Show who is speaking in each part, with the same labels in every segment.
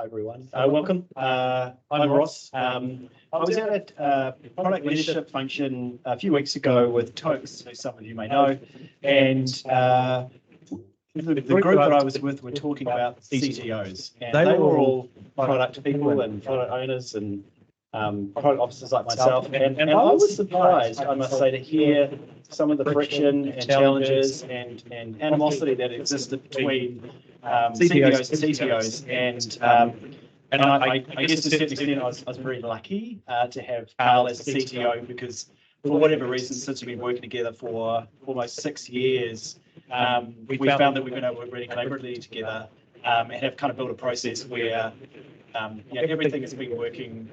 Speaker 1: Hi everyone, welcome. I'm Ross. I was out at product leadership function a few weeks ago with Tokes, who some of you may know, and the group that I was with were talking about CTOs, and they were all product people and product owners and product officers like myself, and I was surprised, I must say, to hear some of the friction and challenges and animosity that existed between CPOs and CTOs, and I guess to a certain extent I was very lucky to have Karl as the CTO, because for whatever reason, since we've been working together for almost 6 years, we found that we've been able to work really collaboratively together and have kind of built a process where everything has been working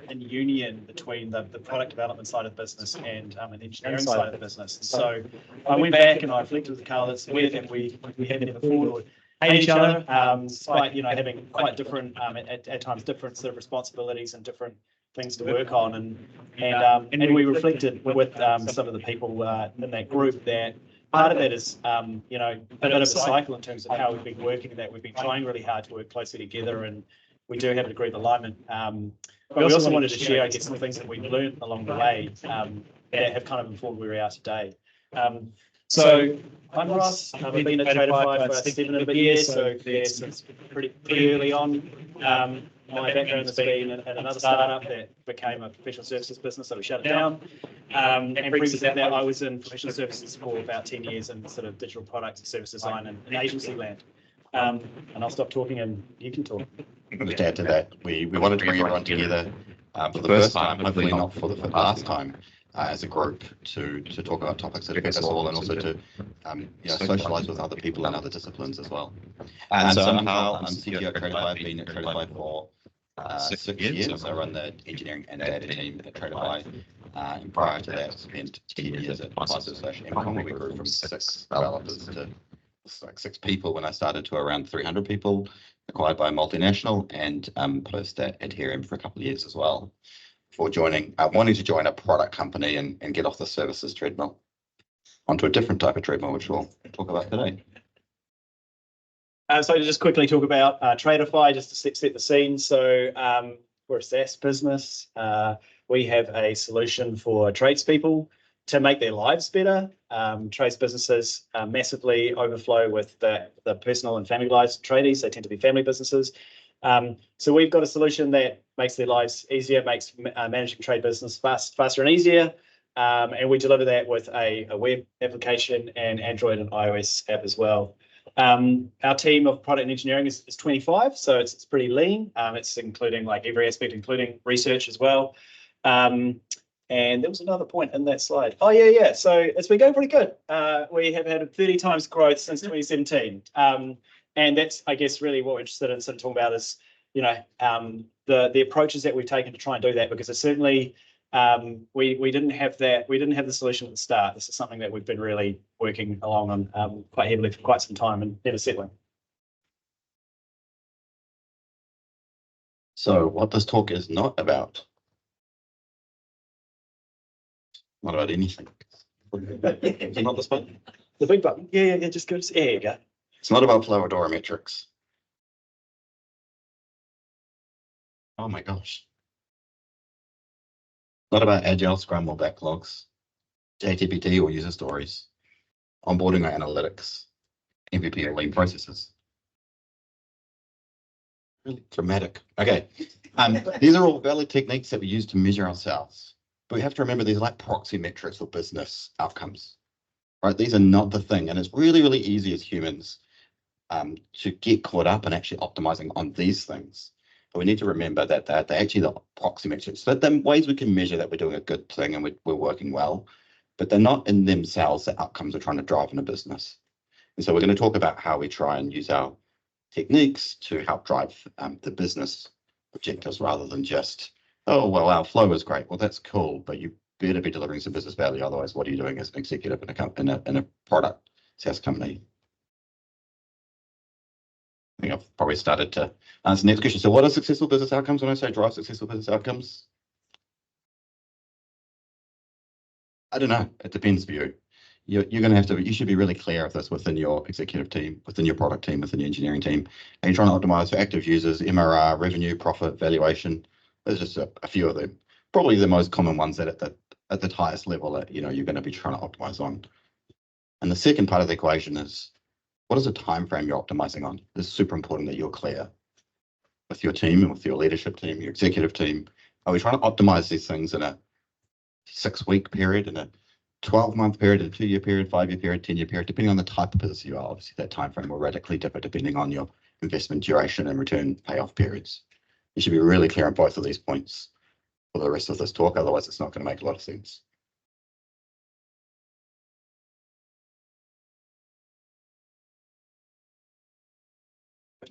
Speaker 1: in union between the product development side of the business and the engineering side of the business. And so I went back and I reflected with Karl, it's weird that we had never thought or hate each other, despite having quite different, at times different sort of responsibilities and different things to work on. And we reflected with some of the people in that group that part of that is, a bit of a cycle in terms of how we've been working, that we've been trying really hard to work closely together, and we do have a degree of alignment. But we also wanted to share, I guess, some things that we've learned along the way that have kind of informed where we are today. So I'm Ross. I've been at Tradify for 7 and a bit years, so it's pretty early on. My background has been in another startup that became a professional services business, so we shut it down. And previously to that, I was in professional services for about 10 years in sort of digital products and service design in agency land. And I'll stop talking and you can talk.
Speaker 2: Just to add to that, we wanted to bring everyone together for the first time, hopefully not for the last time, as a group to talk about topics that affect us all, and also to socialise with other people in other disciplines as well. And so I'm Karl, I'm CTO at Tradify. I've been at Tradify for 6 years. I run the engineering and data team at Tradify. And prior to that, I spent 10 years at Microsoft. We grew from 6 developers to like 6 people when I started to around 300 people, acquired by a multinational, and post at Adherium for a couple of years as well, before wanting to join a product company and get off the services treadmill onto a different type of treadmill, which we'll talk about today.
Speaker 1: So to just quickly talk about Tradify, just to set the scene. So we're a SaaS business. We have a solution for tradespeople to make their lives better. Trades businesses massively overflow with the personal and family lives of tradies. They tend to be family businesses. So we've got a solution that makes their lives easier, makes managing trade business faster and easier. And we deliver that with a web application and Android and iOS app as well. Our team of product and engineering is 25, so it's pretty lean. It's including like every aspect, including research as well. And there was another point in that slide. Oh, yeah. So it's been going pretty good. We have had 30 times growth since 2017. And that's, I guess, really what we're interested in sort of talking about is, the approaches that we've taken to try and do that, because it's certainly, we didn't have that. We didn't have the solution at the start. This is something that we've been really working along on quite heavily for quite some time and never settling.
Speaker 2: So what this talk is not about. Not about anything. It's not this button.
Speaker 1: The big button. Yeah. Just go. There you go.
Speaker 2: It's not about Flowodora metrics. Oh my gosh. Not about Agile, Scrum, or backlogs, JTPT or user stories, onboarding or analytics, MVP or lean processes. Really dramatic. Okay. These are all valid techniques that we use to measure ourselves. But we have to remember these are like proxy metrics or business outcomes, right? These are not the thing. And it's really, really easy as humans to get caught up in actually optimizing on these things. But we need to remember that they're actually the proxy metrics. So they're ways we can measure that we're doing a good thing and we're working well, but they're not in themselves the outcomes we're trying to drive in a business. And so we're going to talk about how we try and use our techniques to help drive the business objectives, rather than just, oh, well, our flow is great. Well, that's cool, but you better be delivering some business value. Otherwise, what are you doing as an executive in a product SaaS company? I think I've probably started to answer the next question. So what are successful business outcomes? When I say drive successful business outcomes, I don't know. It depends for you. you're going to have to, you should be really clear of this within your executive team, within your product team, within your engineering team. And you're trying to optimize for active users, MRR, revenue, profit, valuation. There's just a few of them. Probably the most common ones that at the highest level that, you know, you're going to be trying to optimize on. And the second part of the equation is, what is the time frame you're optimizing on? It's super important that you're clear with your team and with your leadership team, your executive team. Are we trying to optimize these things in a 6-week period, in a 12-month period, in a 2-year period, 5-year period, 10-year period, depending on the type of business you are? Obviously, that time frame will radically differ depending on your investment duration and return payoff periods. You should be really clear on both of these points for the rest of this talk, otherwise it's not going to make a lot of sense.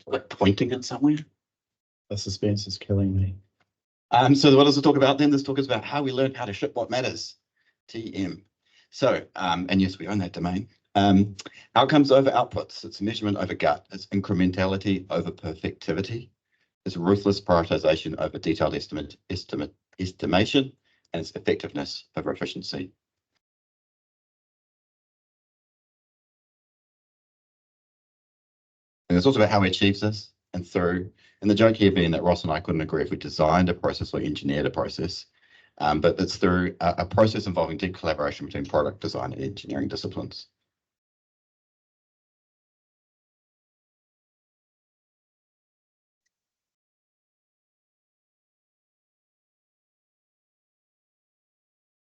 Speaker 2: Like pointing it somewhere.
Speaker 1: The suspense is killing me.
Speaker 2: So what does it talk about then? This talk is about how we learn how to ship what matters, TM. So, and yes, we own that domain. Outcomes over outputs. It's measurement over gut. It's incrementality over perfectivity. It's ruthless prioritization over detailed estimation, and it's effectiveness over efficiency. And it's also about how we achieve this and through. And the joke here being that Ross and I couldn't agree if we designed a process or engineered a process, but it's through a process involving deep collaboration between product design and engineering disciplines.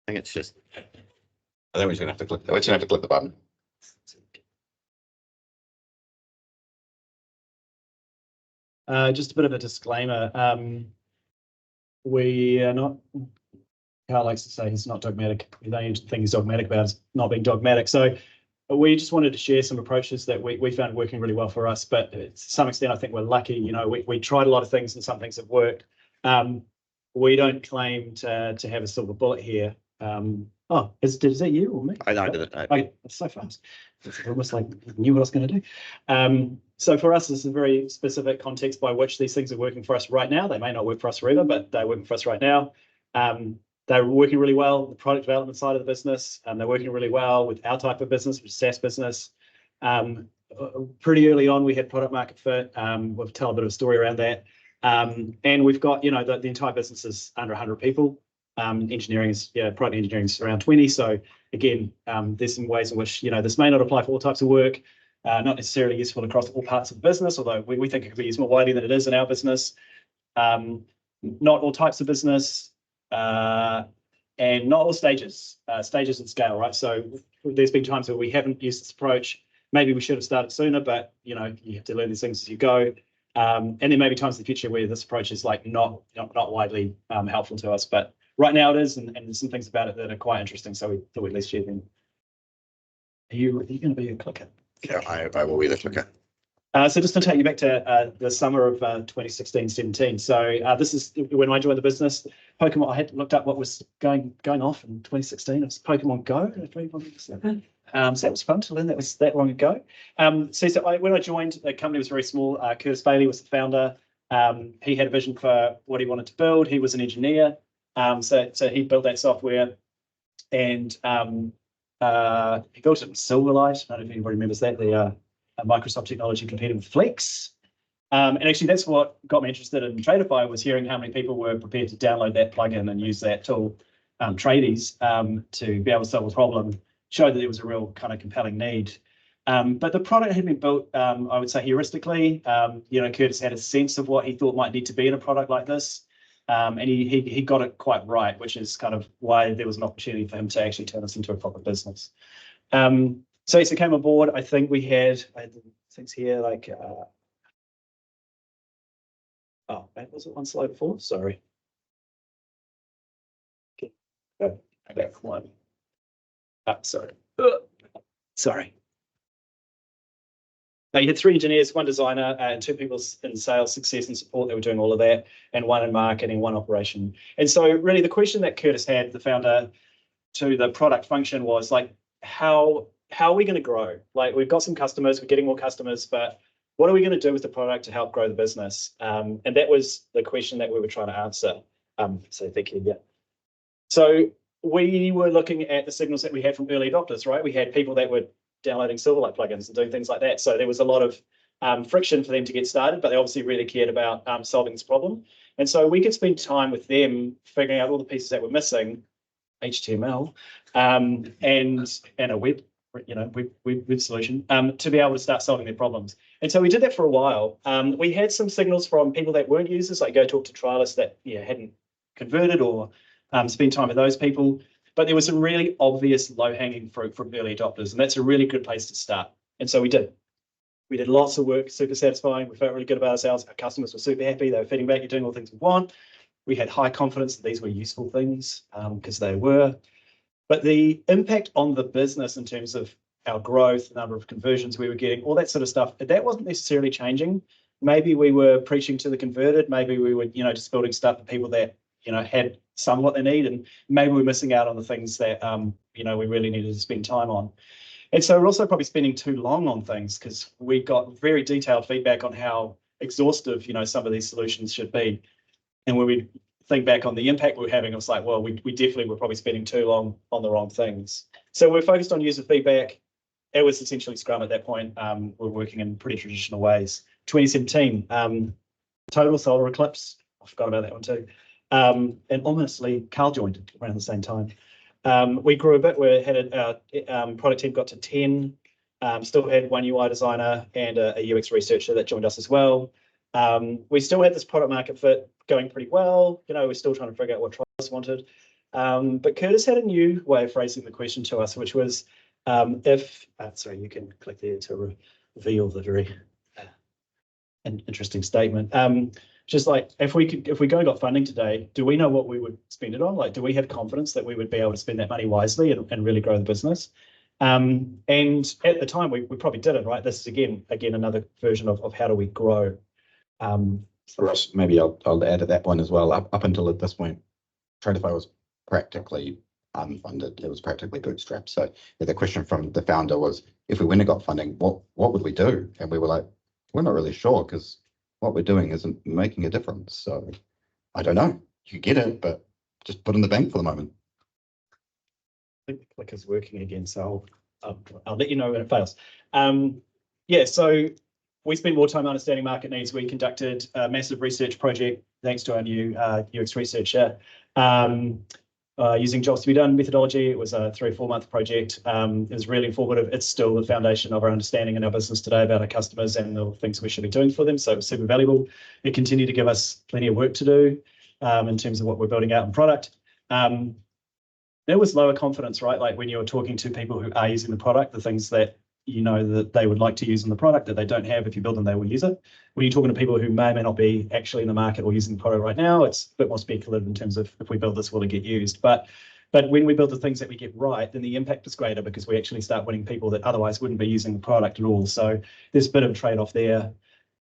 Speaker 2: I think it's just, I think we're just gonna have to click, we're just gonna have to click the button.
Speaker 1: Just a bit of a disclaimer. We are not, Karl likes to say he's not dogmatic. The only thing he's dogmatic about is not being dogmatic. So we just wanted to share some approaches that we found working really well for us, but to some extent, I think we're lucky. You know, we tried a lot of things and some things have worked. We don't claim to have a silver bullet here. Oh, is that you or me?
Speaker 2: I did it.
Speaker 1: Okay, that's so fast. It's almost like I knew what I was going to do. So for us, this is a very specific context by which these things are working for us right now. They may not work for us forever, but they're working for us right now. They're working really well, the product development side of the business, and they're working really well with our type of business, which is SaaS business. Pretty early on, we had product market fit. We'll tell a bit of a story around that. And we've got, you know, the entire business is under 100 people. Engineering is, product engineering is around 20. So again, there's some ways in which, you know, this may not apply for all types of work, not necessarily useful across all parts of the business, although we think it could be used more widely than it is in our business. Not all types of business, and not all stages and scale, right? So there's been times where we haven't used this approach. Maybe we should have started sooner, but, you know, you have to learn these things as you go. And there may be times in the future where this approach is like not widely helpful to us, but right now it is, and there's some things about it that are quite interesting, so we thought we'd at least share them. Are you going to be a clicker?
Speaker 2: Yeah, I will be the clicker.
Speaker 1: So just to take you back to the summer of 2016-17. So this is when I joined the business. Pokemon, I had looked up what was going off in 2016. It was Pokemon Go. So that was fun to learn. That was that long ago. When I joined, the company was very small. Curtis Bailey was the founder. He had a vision for what he wanted to build. He was an engineer. So he built that software, and he built it with Silverlight. I don't know if anybody remembers that. The Microsoft technology competing with Flex. And actually, that's what got me interested in Tradify, was hearing how many people were prepared to download that plugin and use that tool, Tradies, to be able to solve a problem. Showed that there was a real kind of compelling need. But the product had been built, I would say, heuristically. You know, Curtis had a sense of what he thought might need to be in a product like this. And he got it quite right, which is kind of why there was an opportunity for him to actually turn this into a proper business. So he came aboard. I think we had things here like, was it one slide before? Sorry. Okay. Back one. Sorry. Sorry. Now, you had 3 engineers, 1 designer, and 2 people in sales, success, and support that were doing all of that, and 1 in marketing, 1 operation. And so really the question that Curtis had, the founder, to the product function was like, how are we going to grow? Like, we've got some customers, we're getting more customers, but what are we going to do with the product to help grow the business? And that was the question that we were trying to answer. So thank you. Yeah. So we were looking at the signals that we had from early adopters, right? We had people that were downloading Silverlight plugins and doing things like that. So there was a lot of friction for them to get started, but they obviously really cared about solving this problem. And so we could spend time with them figuring out all the pieces that were missing, HTML, and a web, web solution, to be able to start solving their problems. And so we did that for a while. We had some signals from people that weren't users, like go talk to trialists that hadn't converted or spend time with those people. But there was some really obvious low-hanging fruit from early adopters, and that's a really good place to start. And so we did. We did lots of work, super satisfying. We felt really good about ourselves. Our customers were super happy. They were feeding back, you're doing all the things we want. We had high confidence that these were useful things because they were. But the impact on the business in terms of our growth, the number of conversions we were getting, all that sort of stuff, that wasn't necessarily changing. Maybe we were preaching to the converted. Maybe we were, just building stuff for people that, had somewhat they need. And maybe we're missing out on the things that, we really needed to spend time on. And so we're also probably spending too long on things because we got very detailed feedback on how exhaustive, some of these solutions should be. And when we think back on the impact we're having, it was like, well, we definitely were probably spending too long on the wrong things. So we're focused on user feedback. It was essentially Scrum at that point. We're working in pretty traditional ways. 2017, total solar eclipse. I forgot about that one too. And ominously, Karl joined around the same time. We grew a bit. We had our product team got to 10, still had one UI designer and a UX researcher that joined us as well. We still had this product market fit going pretty well. We're still trying to figure out what trials wanted. But Curtis had a new way of phrasing the question to us, which was sorry, you can click there to reveal the very interesting statement. Just like if we go and got funding today, do we know what we would spend it on? Like, do we have confidence that we would be able to spend that money wisely and really grow the business? And at the time, we probably didn't, right? This is again another version of how do we grow.
Speaker 2: Ross, maybe I'll add at that point as well. Up until at this point, Tradify was practically unfunded. It was practically bootstrapped. So the question from the founder was, if we went and got funding, what would we do? And we were like, we're not really sure because what we're doing isn't making a difference. So I don't know. You get it, but just put in the bank for the moment.
Speaker 1: I think the clicker's working again, so I'll let you know when it fails. So we spent more time understanding market needs. We conducted a massive research project thanks to our new UX researcher using jobs to be done methodology. It was a 3 or 4 month project. It was really informative. It's still the foundation of our understanding in our business today about our customers and the things we should be doing for them. So it was super valuable. It continued to give us plenty of work to do in terms of what we're building out in product. There was lower confidence, right? Like when you're talking to people who are using the product, the things that that they would like to use in the product that they don't have, if you build them, they will use it. When you're talking to people who may or may not be actually in the market or using the product right now, it's a bit more speculative in terms of if we build this, will it get used? But when we build the things that we get right, then the impact is greater because we actually start winning people that otherwise wouldn't be using the product at all. So there's a bit of a trade-off there.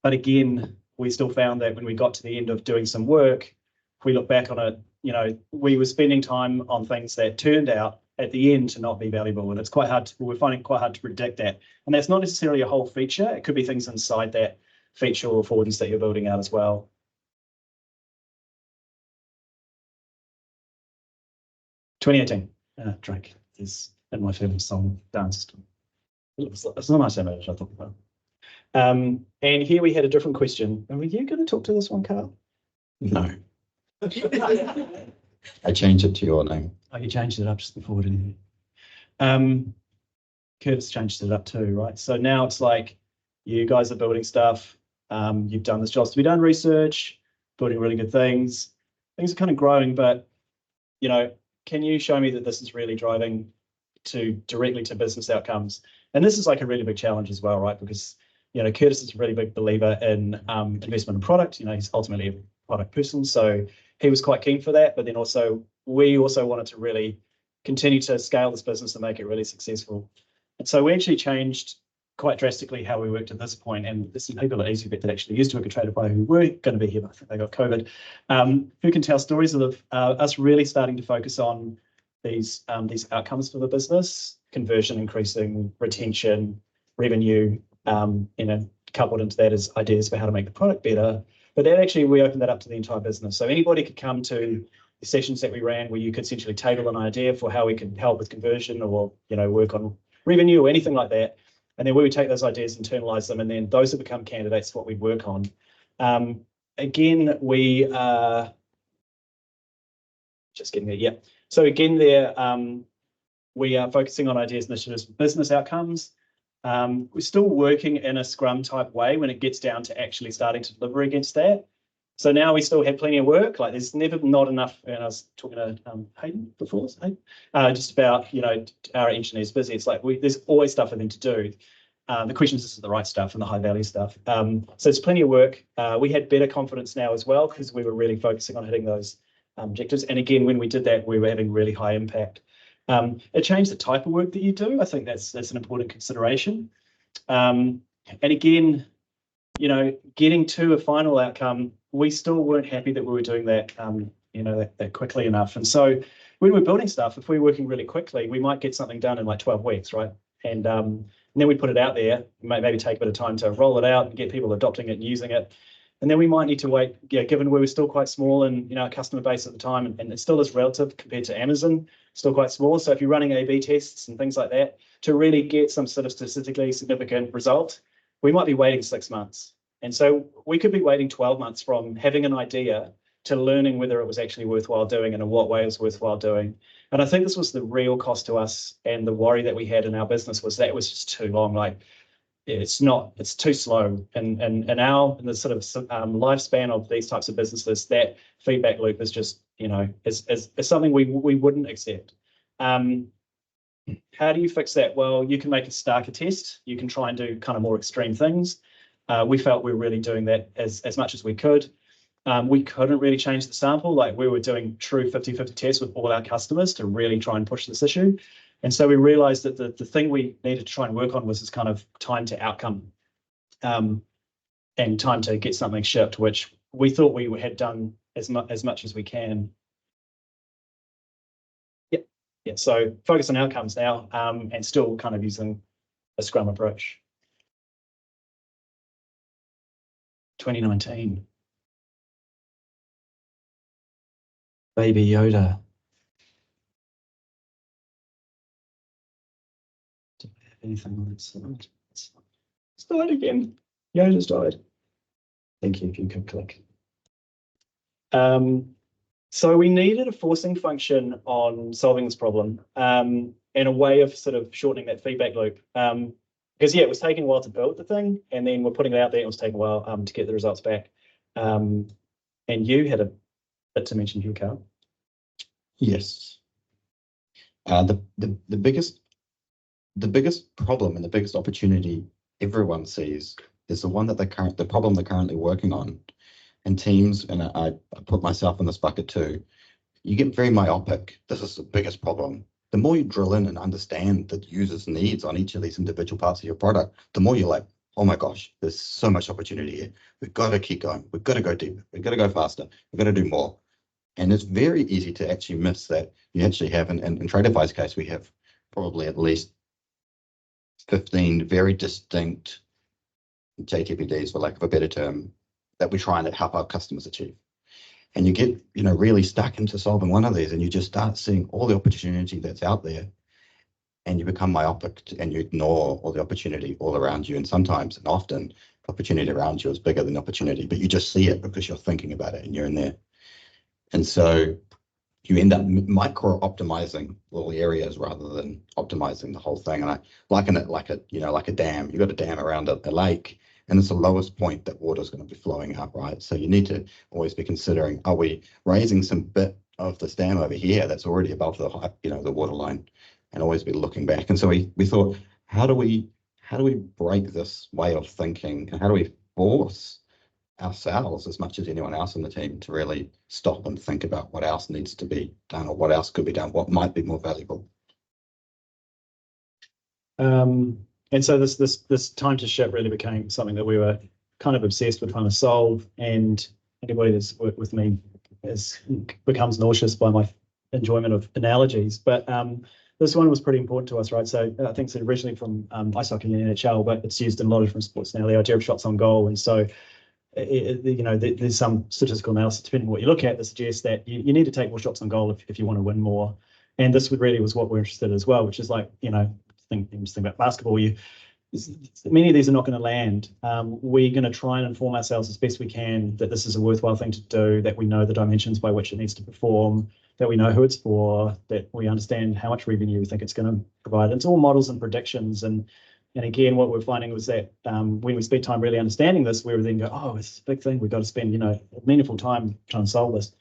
Speaker 1: But again, we still found that when we got to the end of doing some work, if we look back on it, we were spending time on things that turned out at the end to not be valuable. And it's quite hard, we're finding it quite hard to predict that. And that's not necessarily a whole feature. It could be things inside that feature or affordance that you're building out as well. Drake is in my favorite song, Dance. It's not my same age, I thought about. And here we had a different question. Are you going to talk to this one, Karl?
Speaker 2: No. I changed it to your name.
Speaker 1: Oh, you changed it up just before, didn't you? Curtis changed it up too, right? So now it's like you guys are building stuff. You've done this jobs to be done research, building really good things. Things are kind of growing, but can you show me that this is really driving directly to business outcomes? And this is like a really big challenge as well, right? Because Curtis is a really big believer in investment in product. He's ultimately a product person, so he was quite keen for that. But then we also wanted to really continue to scale this business and make it really successful. And so we actually changed quite drastically how we worked at this point. And there's some people at EasyBet that actually used to work at Tradify who were going to be here, but I think they got COVID, who can tell stories of us really starting to focus on these outcomes for the business, conversion increasing, retention, revenue, coupled into that is ideas for how to make the product better. But then actually we opened that up to the entire business. So anybody could come to sessions that we ran where you could essentially table an idea for how we could help with conversion or, work on revenue or anything like that. And then we would take those ideas, internalize them, and then those would become candidates for what we'd work on. Again, we just getting there. Yeah. So again, there we are focusing on ideas, initiatives, business outcomes. We're still working in a Scrum type way when it gets down to actually starting to deliver against that. So now we still have plenty of work. Like there's never not enough. And I was talking to Hayden before, just about our engineers busy. It's like there's always stuff for them to do. The question is the right stuff and the high value stuff. So there's plenty of work. We had better confidence now as well because we were really focusing on hitting those objectives. And again, when we did that, we were having really high impact. It changed the type of work that you do. I think that's an important consideration. And again, getting to a final outcome, we still weren't happy that we were doing that, that quickly enough. And so when we're building stuff, if we're working really quickly, we might get something done in like 12 weeks, right? And then we put it out there, maybe take a bit of time to roll it out and get people adopting it and using it. And then we might need to wait, given we were still quite small and our customer base at the time, and it still is relative compared to Amazon, still quite small. So if you're running A/B tests and things like that, to really get some sort of statistically significant result, we might be waiting 6 months. And so we could be waiting 12 months from having an idea to learning whether it was actually worthwhile doing and in what way it was worthwhile doing. And I think this was the real cost to us, and the worry that we had in our business was that it was just too long. Like it's too slow. And in the sort of lifespan of these types of businesses, that feedback loop is just, is something we wouldn't accept. How do you fix that? Well, you can make a Starker test. You can try and do kind of more extreme things. We felt we were really doing that as much as we could. We couldn't really change the sample. Like we were doing true 50-50 tests with all our customers to really try and push this issue. And so we realized that the thing we needed to try and work on was this kind of time to outcome and time to get something shipped, which we thought we had done as much as we can. Yeah. So focus on outcomes now and still kind of using a Scrum approach. 2019. Baby Yoda. Do I have anything on that slide? It's died again. Yoda's died. Thank you if you could click. So we needed a forcing function on solving this problem and a way of sort of shortening that feedback loop. Because it was taking a while to build the thing, and then we're putting it out there. It was taking a while to get the results back. And you had a bit to mention here, Karl.
Speaker 2: Yes. The biggest problem and the biggest opportunity everyone sees is the problem they're currently working on. And teams, and I put myself in this bucket too, you get very myopic. This is the biggest problem. The more you drill in and understand the user's needs on each of these individual parts of your product, the more you're like, oh my gosh, there's so much opportunity here. We've got to keep going. We've got to go deeper. We've got to go faster. We've got to do more. And it's very easy to actually miss that. You actually have, in Tradify's case, we have probably at least 15 very distinct JTPDs, for lack of a better term, that we're trying to help our customers achieve. And you get, really stuck into solving one of these, and you just start seeing all the opportunity that's out there, and you become myopic and you ignore all the opportunity all around you. And sometimes, and often, opportunity around you is bigger than opportunity, but you just see it because you're thinking about it and you're in there. And so you end up micro optimizing little areas rather than optimizing the whole thing. And I liken it like a dam. You've got a dam around a lake, and it's the lowest point that water is going to be flowing up, right? So you need to always be considering, are we raising some bit of this dam over here that's already above the the water line, and always be looking back. And so we thought, how do we break this way of thinking, and how do we force ourselves as much as anyone else in the team to really stop and think about what else needs to be done, or what else could be done, what might be more valuable.
Speaker 1: And so this time to ship really became something that we were kind of obsessed with trying to solve. And anybody that's worked with me becomes nauseous by my enjoyment of analogies. But this one was pretty important to us, right? So I think it's originally from ice hockey and NHL, but it's used in a lot of different sports now, the idea of shots on goal. And so there's some statistical analysis, depending on what you look at, that suggests that you need to take more shots on goal if you want to win more. And this really was what we're interested in as well, which is like, think about basketball. Many of these are not going to land. We're going to try and inform ourselves as best we can that this is a worthwhile thing to do, that we know the dimensions by which it needs to perform, that we know who it's for, that we understand how much revenue we think it's going to provide. It's all models and predictions. And again, what we're finding was that when we spend time really understanding this, we would then go, oh, it's a big thing. We've got to spend, meaningful time trying to solve this.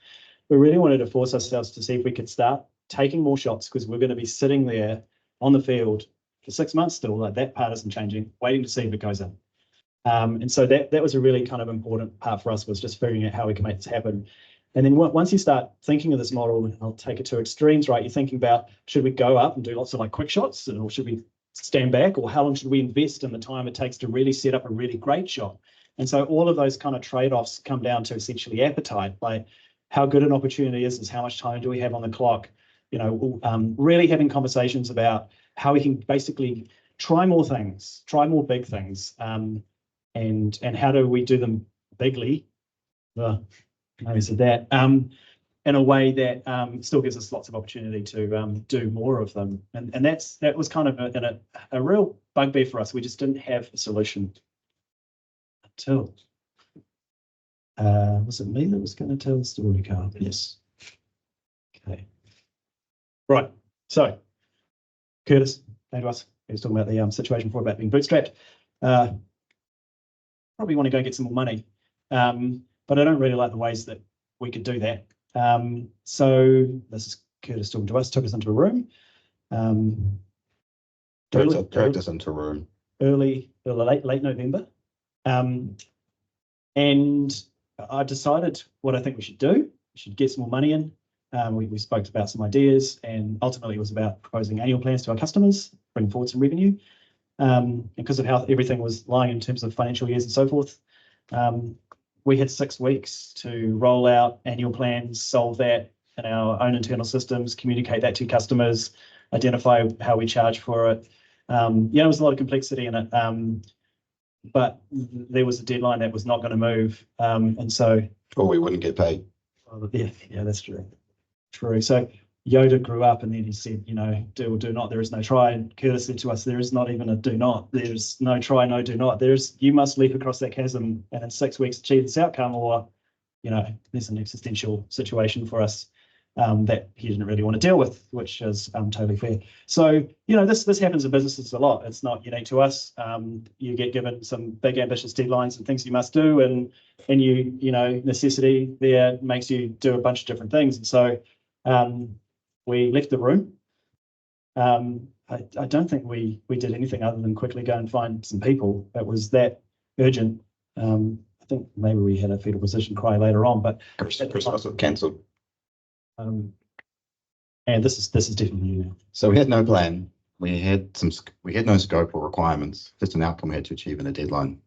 Speaker 1: We really wanted to force ourselves to see if we could start taking more shots, because we're going to be sitting there on the field for 6 months still, like that part isn't changing, waiting to see if it goes in. And so that was a really kind of important part for us, was just figuring out how we can make this happen. And then once you start thinking of this model, I'll take it to extremes, right? You're thinking about, should we go up and do lots of like quick shots, or should we stand back, or how long should we invest in the time it takes to really set up a really great shot? And so all of those kind of trade-offs come down to essentially appetite, like how good an opportunity is how much time do we have on the clock? Really having conversations about how we can basically try more things, try more big things, and how do we do them bigly? I said that in a way that still gives us lots of opportunity to do more of them, and that was kind of a real bugbear for us. We just didn't have a solution until was it me that was going to tell the story, Karl? Yes. Okay. Right. So Curtis came to us. He was talking about the situation before about being bootstrapped. Probably want to go get some more money, but I don't really like the ways that we could do that. So this is Curtis talking to us. Took us into a room.
Speaker 2: Dragged us into a room.
Speaker 1: Late November, and I decided what I think we should do. We should get some more money in. We spoke about some ideas, and ultimately it was about proposing annual plans to our customers, bring forward some revenue. And because of how everything was lying in terms of financial years and so forth, we had 6 weeks to roll out annual plans, solve that in our own internal systems, communicate that to customers, identify how we charge for it. There was a lot of complexity in it, but there was a deadline that was not going to move, and so.
Speaker 2: Or we wouldn't get paid.
Speaker 1: Yeah, that's true. True. So Yoda grew up, and then he said, do or do not. There is no try. And Curtis said to us, there is not even a do not. There's no try, no do not. You must leap across that chasm and in 6 weeks achieve this outcome, or, there's an existential situation for us that he didn't really want to deal with, which is totally fair. So, this happens in businesses a lot. It's not unique to us. You get given some big ambitious deadlines and things you must do, and necessity there makes you do a bunch of different things. And so we left the room. I don't think we did anything other than quickly go and find some people. It was that urgent. I think maybe we had a fetal position cry later on, but
Speaker 2: Chris also cancelled.
Speaker 1: And this is definitely new now.
Speaker 2: So we had no plan. We had no scope or requirements, just an outcome we had to achieve in a deadline.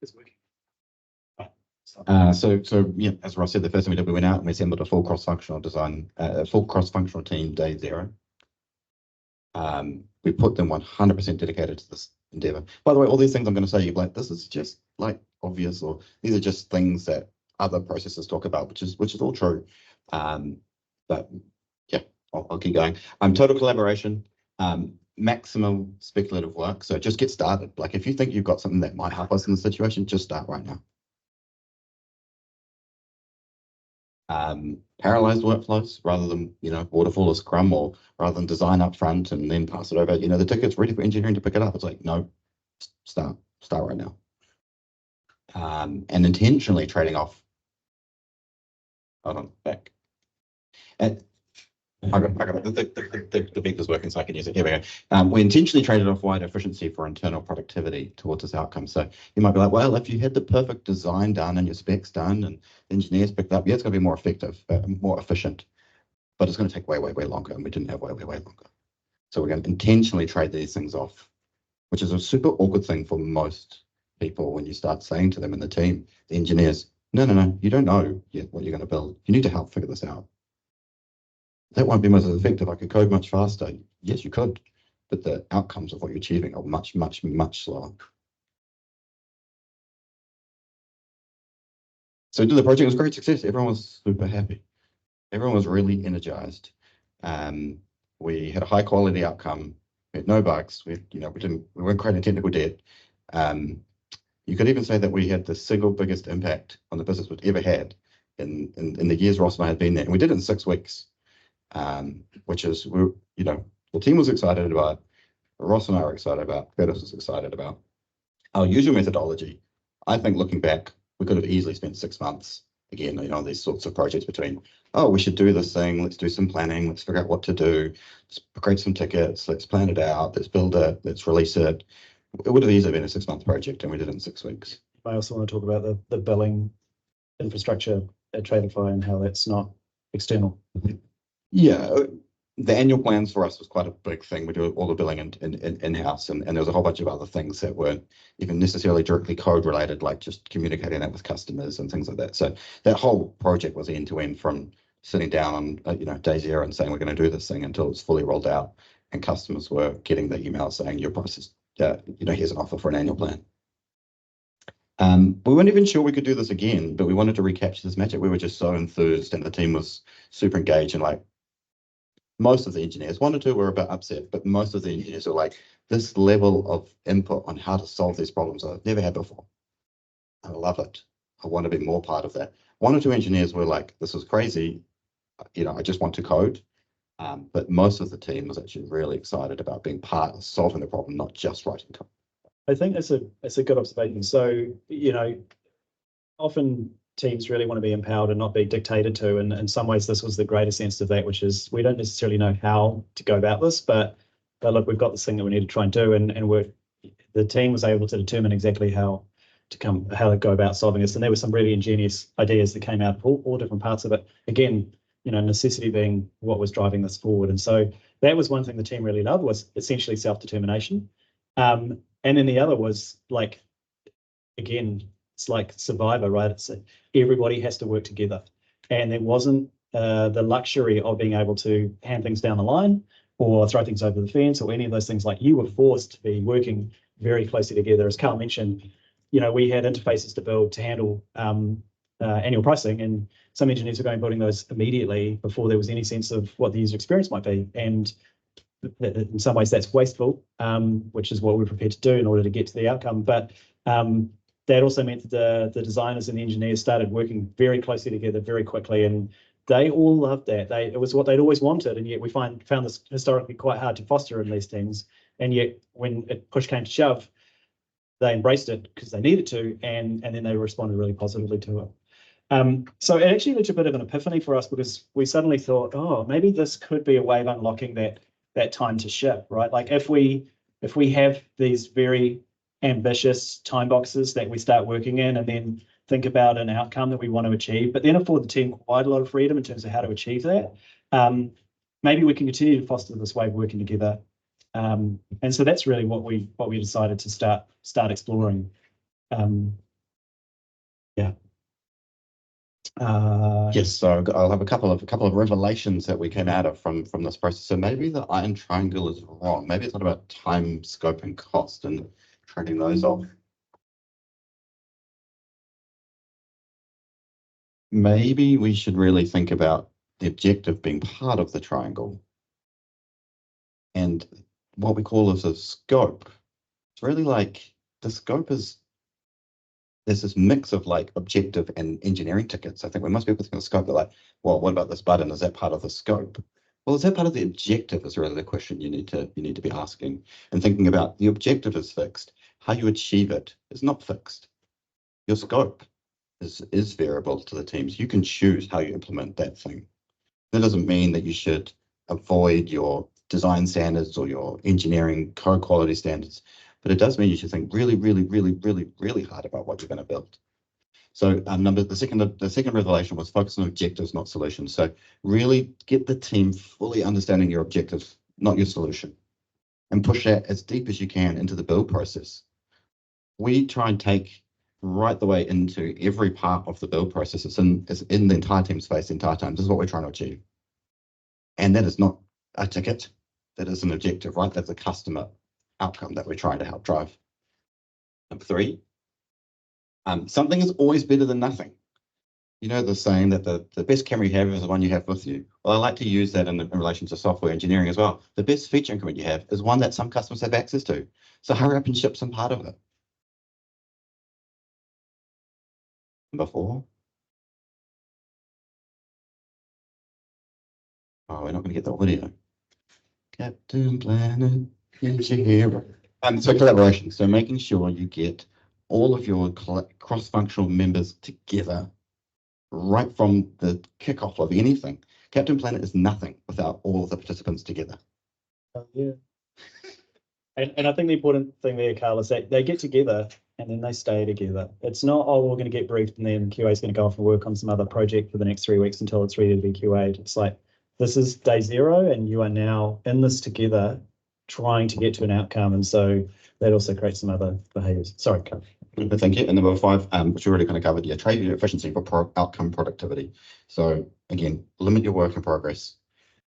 Speaker 1: It's working.
Speaker 2: So yeah, as Ross said, the first thing we did, we went out and we assembled a full cross-functional team day 0. We put them 100% dedicated to this endeavor. By the way, all these things I'm going to say, you're like, this is just like obvious, or these are just things that other processes talk about, which is all true. But yeah, I'll keep going. Total collaboration, maximum speculative work. So just get started. Like if you think you've got something that might help us in the situation, just start right now. Parallelized workflows rather than, waterfall or Scrum, or rather than design up front and then pass it over. The ticket's ready for engineering to pick it up. It's like, no, start right now. And intentionally trading off. Hold on, back. I got the vector's working, so I can use it. Here we go. We intentionally traded off wider efficiency for internal productivity towards this outcome. So you might be like, well, if you had the perfect design done and your specs done and engineers picked up, yeah, it's going to be more effective, more efficient, but it's going to take way, way, way longer, and we didn't have way, way, way longer. So we're going to intentionally trade these things off, which is a super awkward thing for most people when you start saying to them in the team, the engineers, no, you don't know yet what you're going to build. You need to help figure this out. That won't be much as effective. I could code much faster. Yes, you could. but the outcomes of what you're achieving are much, much, much slower. So the project was a great success. Everyone was super happy. Everyone was really energized. We had a high quality outcome. We had no bugs. We weren't creating technical debt. You could even say that we had the single biggest impact on the business we've ever had in the years Ross and I had been there. And we did it in 6 weeks, which is, the team was excited about, Ross and I were excited about, Curtis was excited about. Our usual methodology, I think looking back, we could have easily spent 6 months, again, these sorts of projects between, oh, we should do this thing, let's do some planning, let's figure out what to do, let's create some tickets, let's plan it out, let's build it, let's release it. It would have easily been a 6-month project, and we did it in 6 weeks.
Speaker 1: I also want to talk about the billing infrastructure at Tradify and how that's not external.
Speaker 2: Yeah, the annual plans for us was quite a big thing. We do all the billing in-house, and there was a whole bunch of other things that weren't even necessarily directly code related, like just communicating that with customers and things like that. So that whole project was end to end, from sitting down on day 0 and saying we're going to do this thing until it was fully rolled out, and customers were getting the email saying your price is, here's an offer for an annual plan. We weren't even sure we could do this again, but we wanted to recapture this magic. We were just so enthused, and the team was super engaged, and like most of the engineers, 1 or 2 were a bit upset, but most of the engineers were like, this level of input on how to solve these problems I've never had before. I love it. I want to be more part of that. 1 or 2 engineers were like, this is crazy. I just want to code. But most of the team was actually really excited about being part of solving the problem, not just writing code.
Speaker 1: I think it's a good observation. So, often teams really want to be empowered and not be dictated to. And in some ways, this was the greatest sense of that, which is we don't necessarily know how to go about this, but look, we've got this thing that we need to try and do, and the team was able to determine exactly how to go about solving this. And there were some really ingenious ideas that came out of all different parts of it. Again, necessity being what was driving this forward. And so that was one thing the team really loved, was essentially self-determination. And then the other was like, again, it's like Survivor, right? It's everybody has to work together. And there wasn't the luxury of being able to hand things down the line or throw things over the fence or any of those things. Like, you were forced to be working very closely together. As Karl mentioned, we had interfaces to build to handle annual pricing, and some engineers were building those immediately before there was any sense of what the user experience might be. And in some ways that's wasteful, which is what we're prepared to do in order to get to the outcome. But that also meant that the designers and the engineers started working very closely together very quickly, and they all loved that. It was what they'd always wanted, and yet we found this historically quite hard to foster in these teams. And yet when push came to shove, they embraced it because they needed to, and then they responded really positively to it. So it actually led to a bit of an epiphany for us, because we suddenly thought, oh, maybe this could be a way of unlocking that time to ship, right? Like if we have these very ambitious time boxes that we start working in, and then think about an outcome that we want to achieve, but then afford the team quite a lot of freedom in terms of how to achieve that, maybe we can continue to foster this way of working together. And so that's really what we decided to start exploring.
Speaker 2: Yes, so I'll have a couple of revelations that we came out of from this process. So maybe the iron triangle is wrong. Maybe it's not about time, scope, and cost, and trading those off. Maybe we should really think about the objective being part of the triangle, and what we call as a scope. It's really like the scope is, there's this mix of like objective and engineering tickets. I think when most people think of scope, they're like, well, what about this button? Is that part of the scope? Well, is that part of the objective is really the question you need to be asking, and thinking about the objective is fixed. How you achieve it is not fixed. Your scope is variable to the teams. You can choose how you implement that thing. That doesn't mean that you should avoid your design standards or your engineering code quality standards, but it does mean you should think really, really, really, really, really hard about what you're going to build. So the second revelation was focus on objectives, not solutions. So really get the team fully understanding your objectives, not your solution, and push that as deep as you can into the build process. We try and take right the way into every part of the build process. It's in the entire team space, the entire time. This is what we're trying to achieve. And that is not a ticket. That is an objective, right? That's a customer outcome that we're trying to help drive. Number 3, something is always better than nothing. You know the saying that the best camera you have is the one you have with you. Well, I like to use that in relation to software engineering as well. The best feature increment you have is one that some customers have access to. So hurry up and ship some part of it. Number 4. Oh, we're not going to get the audio. Captain Planet, here's your hero. So collaboration. So making sure you get all of your cross-functional members together right from the kickoff of anything. Captain Planet is nothing without all of the participants together.
Speaker 1: Yeah. And I think the important thing there, Karl, is that they get together and then they stay together. It's not, oh, we're going to get briefed and then QA is going to go off and work on some other project for the next 3 weeks until it's ready to be QA'd. It's like, this is day 0 and you are now in this together trying to get to an outcome. And so that also creates some other behaviors. Sorry, Karl.
Speaker 2: Thank you. And number 5, which we're already going to cover, yeah, trade efficiency for outcome productivity. So again, limit your work in progress.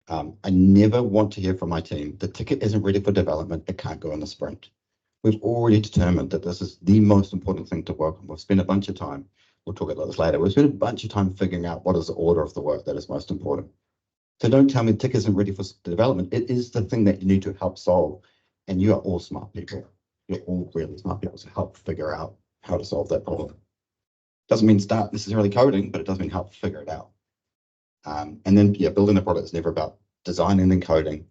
Speaker 2: I never want to hear from my team, the ticket isn't ready for development, it can't go in the sprint. We've already determined that this is the most important thing to work on. We've spent a bunch of time, we'll talk about this later, we've spent a bunch of time figuring out what is the order of the work that is most important. So don't tell me the ticket isn't ready for development. It is the thing that you need to help solve. And you are all smart people. You're all really smart people to help figure out how to solve that problem. Doesn't mean start necessarily coding, but it does mean help figure it out. And then, yeah, building a product is never about designing and coding.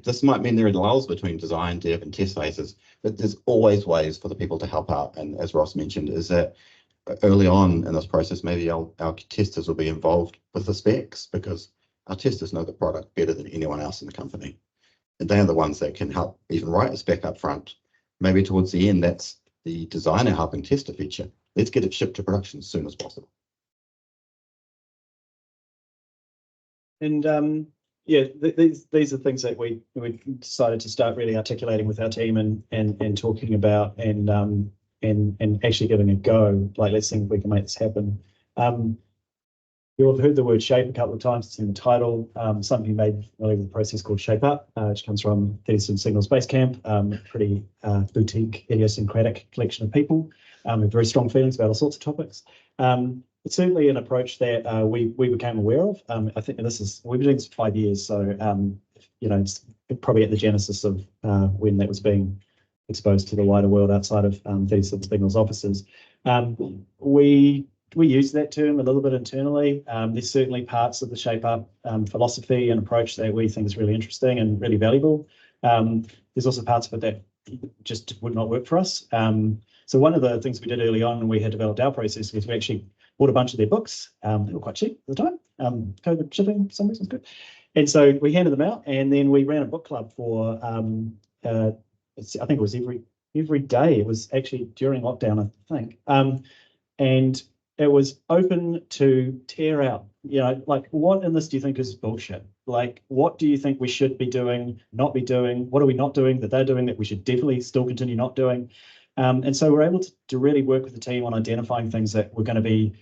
Speaker 2: This might mean there are lulls between design, dev, and test phases, but there's always ways for the people to help out. And as Ross mentioned, is that early on in this process, maybe our testers will be involved with the specs because our testers know the product better than anyone else in the company. And they are the ones that can help even write a spec up front. Maybe towards the end, that's the designer helping test a feature. Let's get it shipped to production as soon as possible.
Speaker 1: And yeah, these are things that we decided to start really articulating with our team and talking about and actually giving a go. Like, let's think we can make this happen. You'll have heard the word shape a couple of times. It's in the title. Some of you may be familiar with a process called Shape Up, which comes from 37 Signals Base Camp, pretty boutique, idiosyncratic collection of people with very strong feelings about all sorts of topics. It's certainly an approach that we became aware of. I think we've been doing this for 5 years, so you know, it's probably at the genesis of when that was being exposed to the wider world outside of 37 Signals offices. We use that term a little bit internally. There's certainly parts of the Shape Up philosophy and approach that we think is really interesting and really valuable. There's also parts of it that just would not work for us. So one of the things we did early on when we had developed our process was we actually bought a bunch of their books. They were quite cheap at the time. COVID shipping for some reason is good. And so we handed them out, and then we ran a book club for, I think it was every day. It was actually during lockdown, I think. And it was open to tear out, you know, like, what in this do you think is bullshit? Like, what do you think we should be doing, not be doing? What are we not doing that they're doing that we should definitely still continue not doing? And so we're able to really work with the team on identifying things that were going to be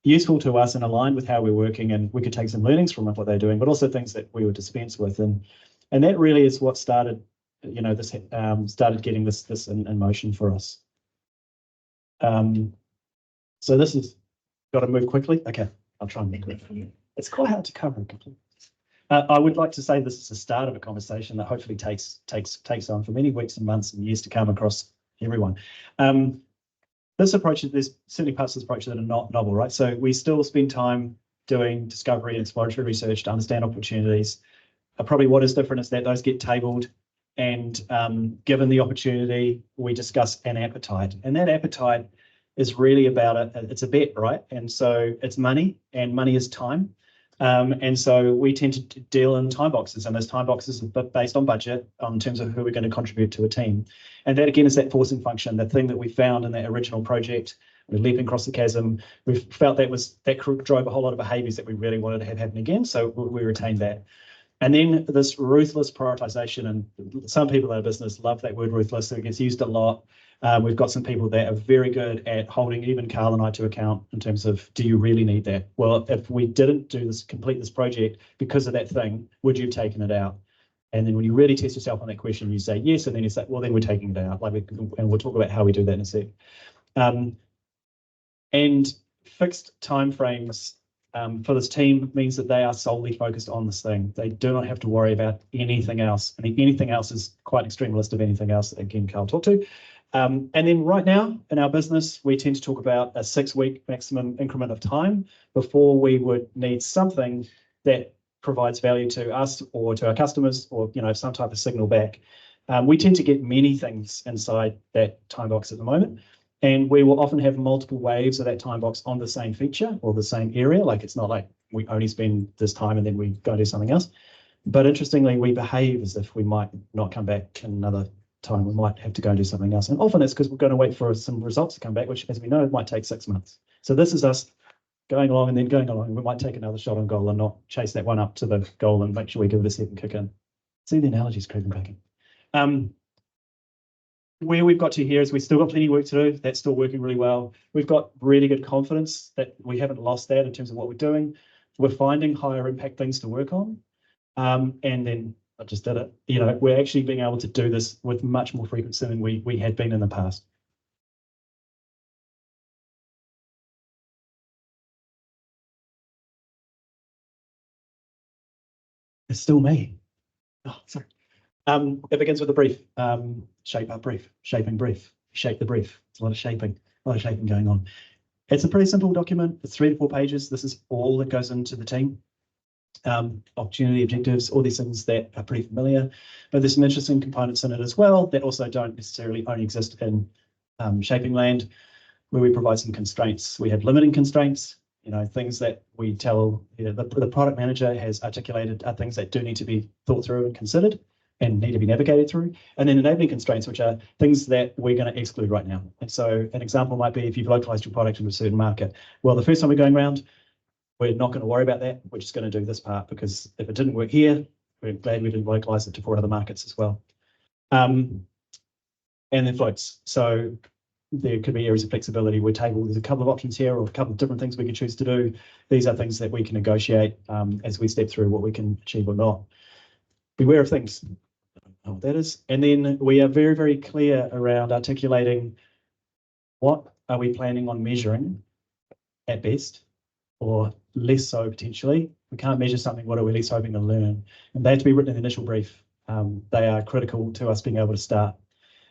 Speaker 1: useful to us and aligned with how we're working, and we could take some learnings from what they're doing, but also things that we would dispense with. And that really is what started, you know, this started getting this in motion for us. So this is got to move quickly. Okay, I'll try and make it. It's quite hard to cover completely. I would like to say this is the start of a conversation that hopefully takes on for many weeks and months and years to come across everyone. This approach, there's certainly parts of this approach that are not novel, right? So we still spend time doing discovery and exploratory research to understand opportunities. Probably what is different is that those get tabled, and given the opportunity, we discuss an appetite. And that appetite is really about it's a bet, right? And so it's money, and money is time. And so we tend to deal in time boxes, and those time boxes are based on budget in terms of who we're going to contribute to a team. And that, again, is that forcing function, the thing that we found in that original project, we're leaping across the chasm. We felt that drove a whole lot of behaviors that we really wanted to have happen again. So we retained that. And then this ruthless prioritization, and some people in our business love that word ruthless, so it gets used a lot. We've got some people that are very good at holding even Karl and I to account in terms of, do you really need that? Well, if we didn't complete this project because of that thing, would you have taken it out? And then when you really test yourself on that question, you say yes, and then you say, well, then we're taking it out. And we'll talk about how we do that in a sec. And fixed timeframes for this team means that they are solely focused on this thing. They do not have to worry about anything else. And anything else is quite an extreme list of anything else that, again, Karl talked to. And then right now in our business, we tend to talk about a 6-week maximum increment of time before we would need something that provides value to us or to our customers, or some type of signal back. We tend to get many things inside that time box at the moment, and we will often have multiple waves of that time box on the same feature or the same area. Like, it's not like we only spend this time and then we go do something else. But interestingly, we behave as if we might not come back in another time. We might have to go and do something else, and often it's because we're going to wait for some results to come back, which, as we know, might take 6 months. So this is us going along and then going along. We might take another shot on goal and not chase that one up to the goal and make sure we give it a second kick in. See, the analogy's creeping back in. Where we've got to here is we've still got plenty of work to do. That's still working really well. We've got really good confidence that we haven't lost that in terms of what we're doing. We're finding higher impact things to work on. And then I just did it. We're actually being able to do this with much more frequency than we had been in the past. It's still me. Oh, sorry. It begins with a brief. Shape our brief, shaping brief, shape the brief. It's a lot of shaping going on. It's a pretty simple document. It's 3 to 4 pages. This is all that goes into the team. Opportunity, objectives, all these things that are pretty familiar, but there's some interesting components in it as well that also don't necessarily only exist in shaping land, where we provide some constraints. We have limiting constraints, things that we tell the product manager has articulated are things that do need to be thought through and considered and need to be navigated through. And then enabling constraints, which are things that we're going to exclude right now. And so an example might be if you've localized your product into a certain market. Well, the first time we're going around, we're not going to worry about that. We're just going to do this part, because if it didn't work here, we're glad we didn't localize it to 4 other markets as well. And then floats. So there could be areas of flexibility. There's a couple of options here, or a couple of different things we can choose to do. These are things that we can negotiate as we step through what we can achieve or not. Beware of things. I don't know what that is. And then we are very, very clear around articulating what are we planning on measuring at best, or less so potentially. We can't measure something, what are we least hoping to learn? And they have to be written in the initial brief. They are critical to us being able to start.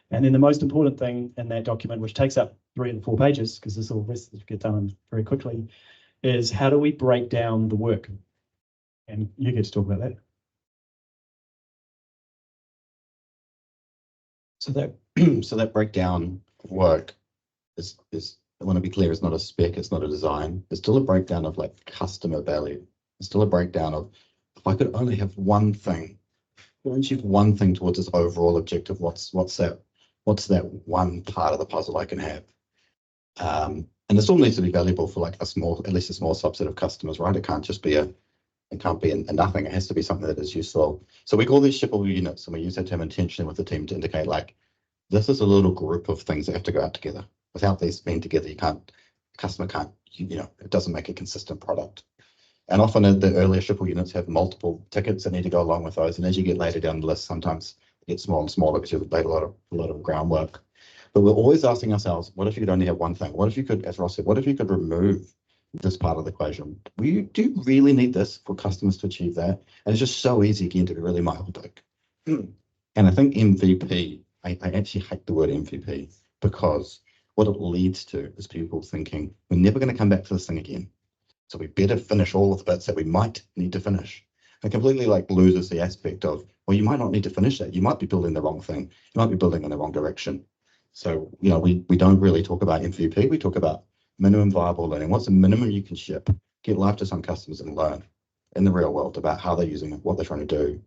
Speaker 1: And then the most important thing in that document, which takes up 3 and 4 pages, because this all rest get done very quickly, is how do we break down the work? And you get to talk about that.
Speaker 2: So that breakdown of work is I want to be clear, it's not a spec, it's not a design. It's still a breakdown of like customer value. It's still a breakdown of, if I could only have one thing, only achieve one thing towards this overall objective, what's that one part of the puzzle I can have? And it still needs to be valuable for like at least a small subset of customers, right? It can't just be a nothing. It has to be something that is useful. So we call these shippable units, and we use that term intentionally with the team to indicate like, this is a little group of things that have to go out together. Without these being together, customer can't, it doesn't make a consistent product. And often the earlier shippable units have multiple tickets that need to go along with those. And as you get later down the list, sometimes it gets smaller and smaller because you've laid a lot of groundwork. But we're always asking ourselves, what if you could only have one thing? What if you could, as Ross said, what if you could remove this part of the equation? Do you really need this for customers to achieve that? And it's just so easy again to be really myopic. And I think MVP, I actually hate the word MVP, because what it leads to is people thinking, we're never going to come back to this thing again. So we better finish all of the bits that we might need to finish. It completely like loses the aspect of, well, you might not need to finish that. You might be building the wrong thing. You might be building in the wrong direction. So, we don't really talk about MVP. We talk about minimum viable learning. What's the minimum you can ship? Get live to some customers and learn in the real world about how they're using it, what they're trying to do,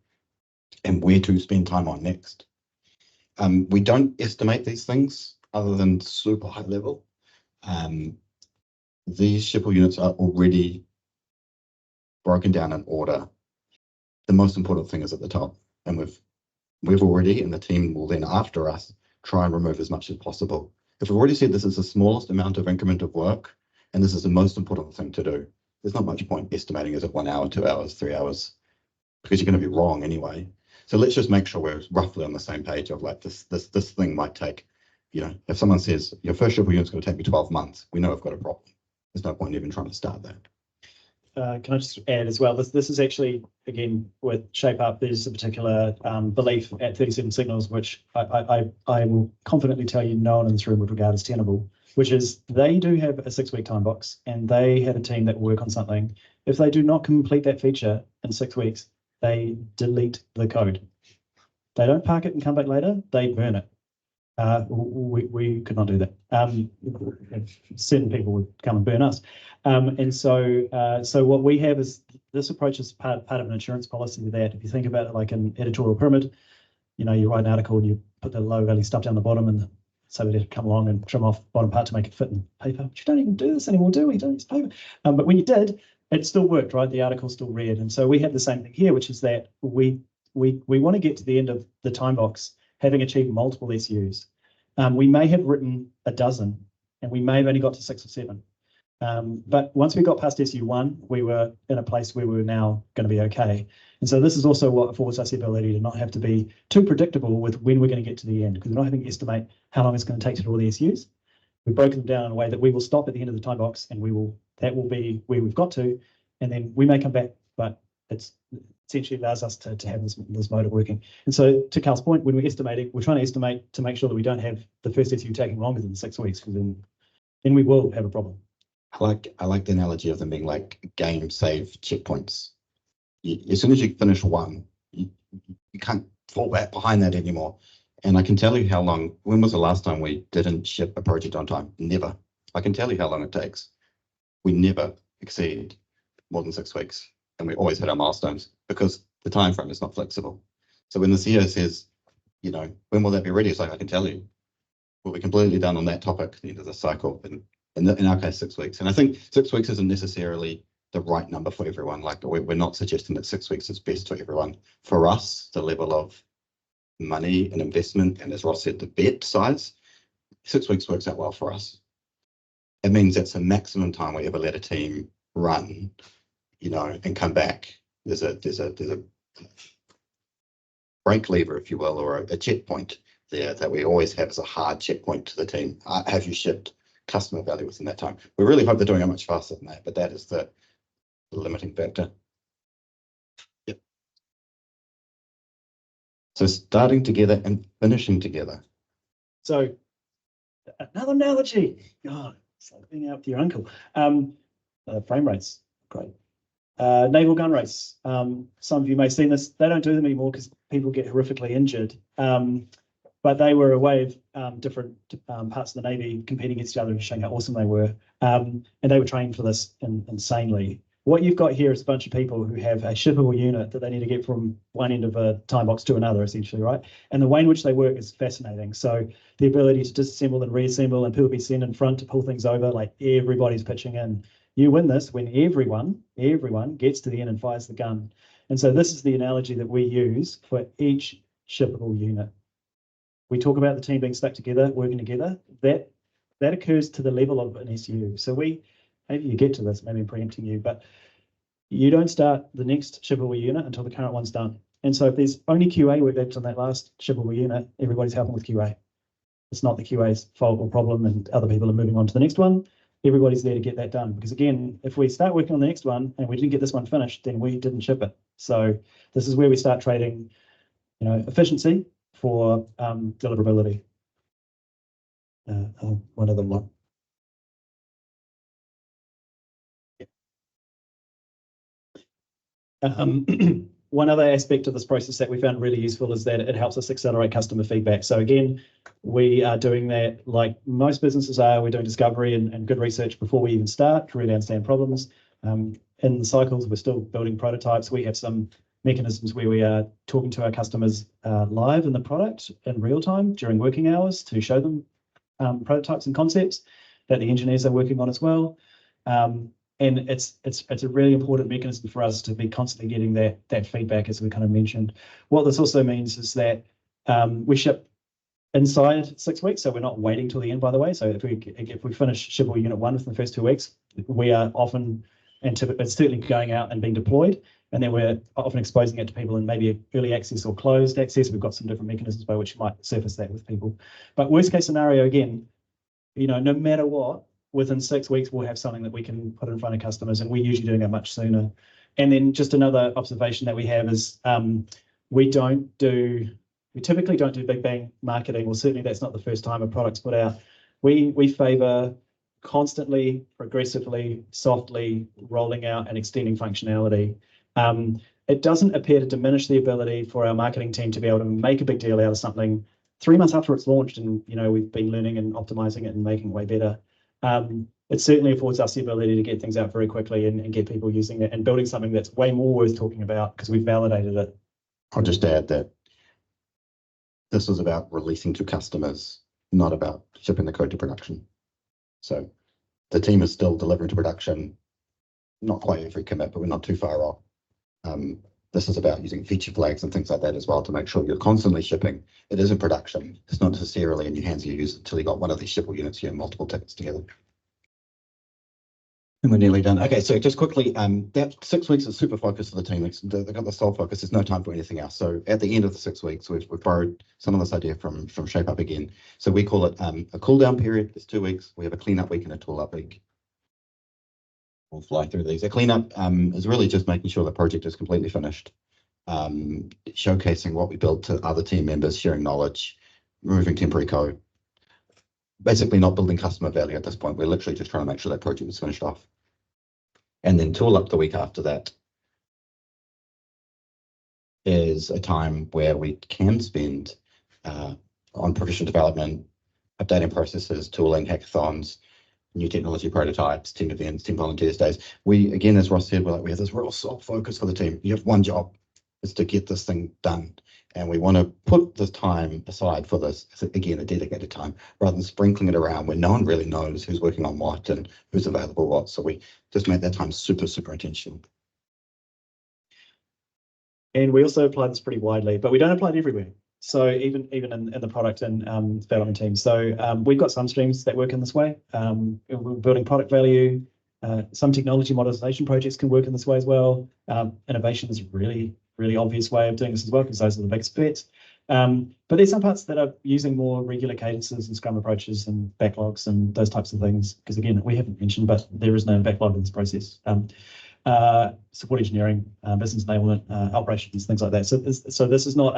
Speaker 2: and where to spend time on next. We don't estimate these things other than super high level. These shippable units are already broken down in order. The most important thing is at the top, and we've already, and the team will then after us, try and remove as much as possible. If we've already said this is the smallest amount of increment of work, and this is the most important thing to do, there's not much point estimating is it 1 hour, 2 hours, 3 hours, because you're going to be wrong anyway. So let's just make sure we're roughly on the same page of like this thing might take, if someone says your first shippable unit's going to take me 12 months, we know we've got a problem. There's no point even trying to start that.
Speaker 1: Can I just add as well, this is actually, again, with Shape Up, there's a particular belief at 37 Signals, which I will confidently tell you no one in this room would regard as tenable, which is they do have a 6-week time box and they have a team that will work on something. If they do not complete that feature in 6 weeks, they delete the code. They don't park it and come back later, they burn it. We could not do that. Certain people would come and burn us. And so what we have is this approach is part of an insurance policy that if you think about it like an editorial pyramid, you write an article and you put the low value stuff down the bottom and somebody had to come along and trim off the bottom part to make it fit in paper. But you don't even do this anymore, do we? You don't use paper. But when you did, it still worked, right? The article still read. And so we have the same thing here, which is that we want to get to the end of the time box having achieved multiple SUs. We may have written a dozen and we may have only got to 6 or 7. But once we got past SU1, we were in a place where we were now going to be okay. And so this is also what affords us the ability to not have to be too predictable with when we're going to get to the end, because we're not having to estimate how long it's going to take to do all the SUs. We've broken them down in a way that we will stop at the end of the time box and that will be where we've got to, and then we may come back, but it's essentially allows us to have this mode of working. And so to Karl's point, when we're estimating, we're trying to estimate to make sure that we don't have the first SU taking longer than 6 weeks, because then we will have a problem.
Speaker 2: I like the analogy of them being like game save checkpoints. As soon as you finish one, you can't fall back behind that anymore. And I can tell you how long, when was the last time we didn't ship a project on time? Never. I can tell you how long it takes. We never exceed more than 6 weeks. And we always hit our milestones because the time frame is not flexible. So when the CEO says, when will that be ready? It's like, I can tell you, we'll be completely done on that topic at the end of the cycle. And in our case, 6 weeks. And I think 6 weeks isn't necessarily the right number for everyone. Like we're not suggesting that 6 weeks is best for everyone. For us, the level of money and investment, and as Ross said, the bet size, 6 weeks works out well for us. It means that's the maximum time we ever let a team run, and come back. There's a brake lever, if you will, or a checkpoint there that we always have as a hard checkpoint to the team. Have you shipped customer value within that time? We really hope they're doing it much faster than that, but that is the limiting factor. Yep. So starting together and finishing together.
Speaker 1: So another analogy. God, it's like being out with your uncle. Frame rates, great. Naval gun race. Some of you may have seen this. They don't do them anymore because people get horrifically injured. But they were a way of different parts of the Navy competing against each other and showing how awesome they were. And they were trained for this insanely. What you've got here is a bunch of people who have a shippable unit that they need to get from one end of a time box to another, essentially, right? And the way in which they work is fascinating. So the ability to disassemble and reassemble and people be sent in front to pull things over, like everybody's pitching in. You win this when everyone gets to the end and fires the gun. And so this is the analogy that we use for each shippable unit. We talk about the team being stuck together, working together. That occurs to the level of an SU. So maybe you get to this, maybe I'm preempting you, but you don't start the next shippable unit until the current one's done. And so if there's only QA work left on that last shippable unit, everybody's helping with QA. It's not the QA's fault or problem and other people are moving on to the next one. Everybody's there to get that done. Because again, if we start working on the next one and we didn't get this one finished, then we didn't ship it. So this is where we start trading, efficiency for deliverability. One other one. One other aspect of this process that we found really useful is that it helps us accelerate customer feedback. So again, we are doing that like most businesses are. We're doing discovery and good research before we even start to really understand problems. In the cycles, we're still building prototypes. We have some mechanisms where we are talking to our customers live in the product in real time during working hours to show them prototypes and concepts that the engineers are working on as well. And it's a really important mechanism for us to be constantly getting that feedback, as we kind of mentioned. What this also means is that we ship inside 6 weeks, so we're not waiting till the end, by the way. So if we finish shippable unit 1 within the first 2 weeks, we are often, and it's certainly going out and being deployed. and then we're often exposing it to people in maybe early access or closed access. We've got some different mechanisms by which you might surface that with people. But worst case scenario, again, no matter what, within 6 weeks, we'll have something that we can put in front of customers, and we're usually doing it much sooner. And then just another observation that we have is we typically don't do big bang marketing. Well, certainly that's not the first time a product's put out. We favor constantly, progressively, softly rolling out and extending functionality. It doesn't appear to diminish the ability for our marketing team to be able to make a big deal out of something 3 months after it's launched, and we've been learning and optimizing it and making it way better. It certainly affords us the ability to get things out very quickly and get people using it and building something that's way more worth talking about because we've validated it.
Speaker 2: I'll just add that this is about releasing to customers, not about shipping the code to production. So the team is still delivering to production, not quite every commit, but we're not too far off. This is about using feature flags and things like that as well to make sure you're constantly shipping. It is in production. It's not necessarily in your hands of your user until you got one of these shippable units here and multiple tickets together. And we're nearly done. Okay, so just quickly, that 6 weeks is super focused for the team. They've got the sole focus. There's no time for anything else. So at the end of the 6 weeks, we've borrowed some of this idea from Shape Up again. So we call it a cool down period. It's 2 weeks. We have a cleanup week and a tool up week. We'll fly through these. A cleanup is really just making sure the project is completely finished, showcasing what we built to other team members, sharing knowledge, removing temporary code. Basically not building customer value at this point. We're literally just trying to make sure that project is finished off. And then tool up the week after that is a time where we can spend on provision development, updating processes, tooling, hackathons, new technology prototypes, team events, team volunteers days. We, again, as Ross said, we have this real soft focus for the team. You have one job, is to get this thing done. And we want to put this time aside for this, again, a dedicated time, rather than sprinkling it around where no one really knows who's working on what and who's available what. So we just make that time super, super intentional.
Speaker 1: And we also apply this pretty widely, but we don't apply it everywhere. So even in the product and development team. So we've got some streams that work in this way. We're building product value. Some technology modernization projects can work in this way as well. Innovation is a really obvious way of doing this as well, because those are the biggest bets. But there's some parts that are using more regular cadences and Scrum approaches and backlogs and those types of things. Because again, we haven't mentioned, but there is no backlog in this process. Support engineering, business enablement, operations, things like that. So this is not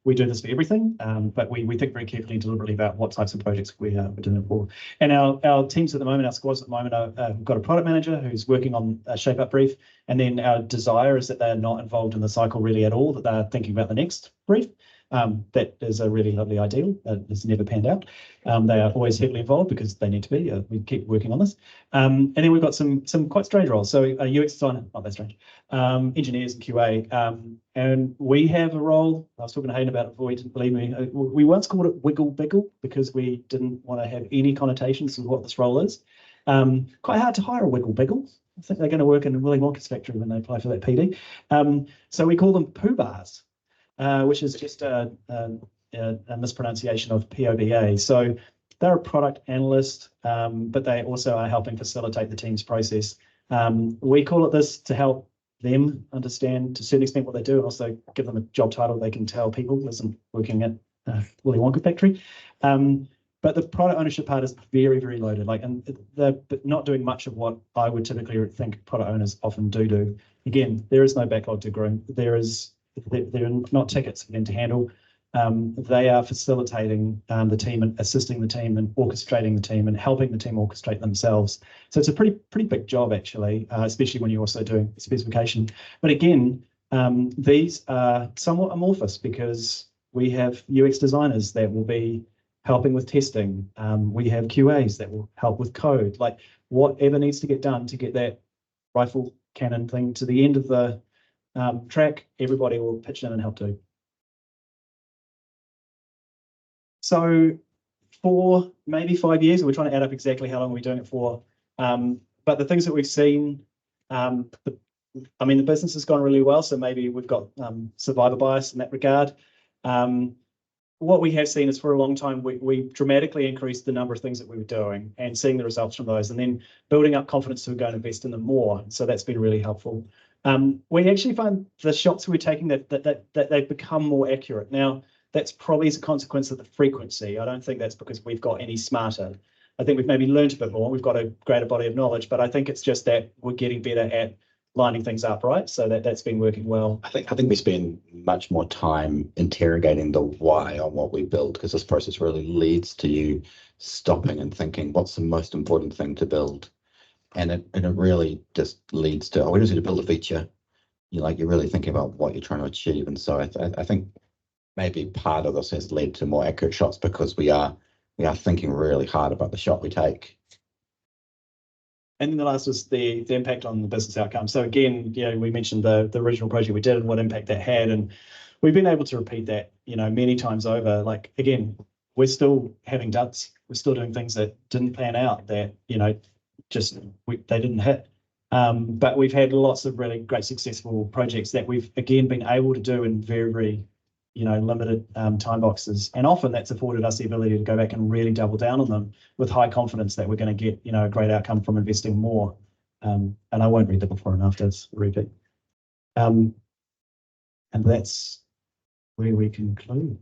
Speaker 1: we do this for everything, but we think very carefully and deliberately about what types of projects we're doing it for. And our teams at the moment, our squads at the moment, we've got a product manager who's working on a shape up brief, and then our desire is that they're not involved in the cycle really at all, that they're thinking about the next brief. That is a really lovely ideal. It's never panned out. They are always heavily involved because they need to be. We keep working on this. And then we've got some quite strange roles. So a UX designer, not that strange, engineers and QA. And we have a role, I was talking to Hayden about it before, he didn't believe me. We once called it wiggle biggle because we didn't want to have any connotations with what this role is. Quite hard to hire a wiggle biggle. I think they're going to work in Willy Wonka's factory when they apply for that PD. So we call them poo bars. Which is just a mispronunciation of POBA. So they're a product analyst, but they also are helping facilitate the team's process. We call it this to help them understand to a certain extent what they do, and also give them a job title they can tell people who isn't working at Willy Wonka factory. But the product ownership part is very, very loaded. And they're not doing much of what I would typically think product owners often do. Again, there is no backlog to groom. They're not tickets for them to handle. They are facilitating the team and assisting the team and orchestrating the team and helping the team orchestrate themselves. So it's a pretty big job, actually, especially when you're also doing specification. But again, these are somewhat amorphous because we have UX designers that will be helping with testing. We have QAs that will help with code, like whatever needs to get done to get that rifle cannon thing to the end of the track, everybody will pitch in and help do. So for maybe 5 years, we're trying to add up exactly how long we're doing it for. But the things that we've seen, the business has gone really well, so maybe we've got survivor bias in that regard. What we have seen is for a long time, we dramatically increased the number of things that we were doing and seeing the results from those, and then building up confidence to go and invest in them more. So that's been really helpful. We actually find the shots we're taking that they've become more accurate. Now, that's probably as a consequence of the frequency. I don't think that's because we've got any smarter. I think we've maybe learned a bit more. We've got a greater body of knowledge, but I think it's just that we're getting better at lining things up, right? So that's been working well.
Speaker 2: I think we spend much more time interrogating the why on what we build, because this process really leads to you stopping and thinking, what's the most important thing to build? And it really just leads to, oh, we just need to build a feature. You're really thinking about what you're trying to achieve. And so I think maybe part of this has led to more accurate shots because we are thinking really hard about the shot we take.
Speaker 1: And then the last was the impact on the business outcome. So again, we mentioned the original project we did and what impact that had, and we've been able to repeat that, many times over. Like, again, we're still having duds. We're still doing things that didn't plan out, that they didn't hit. But we've had lots of really great successful projects that we've again been able to do in very, very limited time boxes, and often that's afforded us the ability to go back and really double down on them with high confidence that we're going to get a great outcome from investing more. And I won't read the before and after, it's a repeat. And that's where we conclude.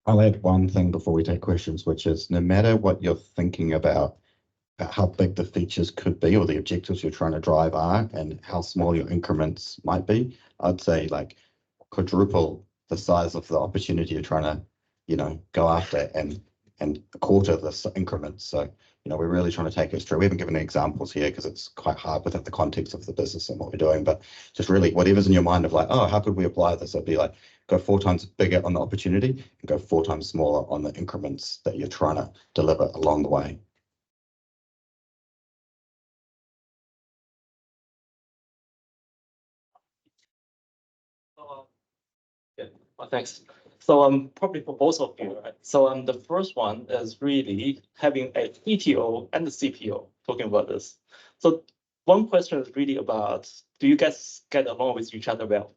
Speaker 2: I'll add one thing before we take questions, which is no matter what you're thinking about how big the features could be or the objectives you're trying to drive are and how small your increments might be, I'd say like quadruple the size of the opportunity you're trying to, go after and a quarter the increments. So, we're really trying to take it through. We haven't given any examples here because it's quite hard within the context of the business and what we're doing, but just really whatever's in your mind of like, oh, how could we apply this? It'd be like, go 4 times bigger on the opportunity and go 4 times smaller on the increments that you're trying to deliver along the way.
Speaker 3: Well, thanks. So probably for both of you, right? So the first one is really having a CTO and a CPO talking about this. So one question is really about, do you guys get along with each other well?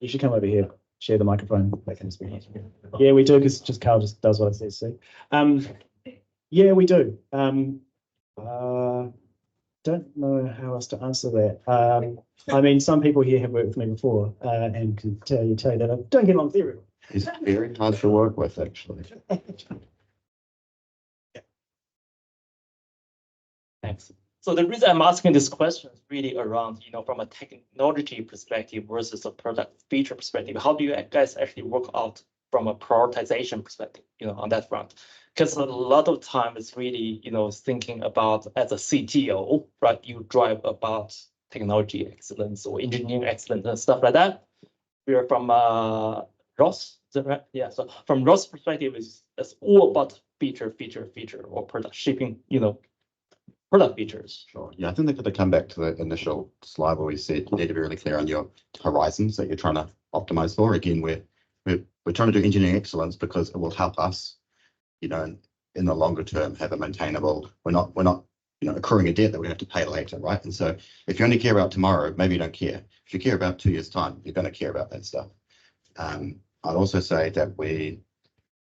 Speaker 1: You should come over here, share the microphone. Yeah, we do, because Karl just does what it says. See, yeah, we do. Don't know how else to answer that. I mean, some people here have worked with me before and can tell you that I don't get along with everyone.
Speaker 2: He's very hard to work with, actually.
Speaker 3: Thanks. So the reason I'm asking this question is really around, from a technology perspective versus a product feature perspective. How do you guys actually work out from a prioritization perspective, on that front? Because a lot of time it's really, thinking about as a CTO, right? You drive about technology excellence or engineering excellence and stuff like that. We're from Ross, is that right? Yeah. So from Ross' perspective, it's all about feature, or product shipping, product features.
Speaker 2: Sure. Yeah, I think they're going to come back to the initial slide where we said you need to be really clear on your horizons that you're trying to optimize for. Again, we're trying to do engineering excellence because it will help us, in the longer term, have a maintainable. We're not accruing a debt that we have to pay later, right? And so if you only care about tomorrow, maybe you don't care. If you care about 2 years' time, you're going to care about that stuff. I'd also say that we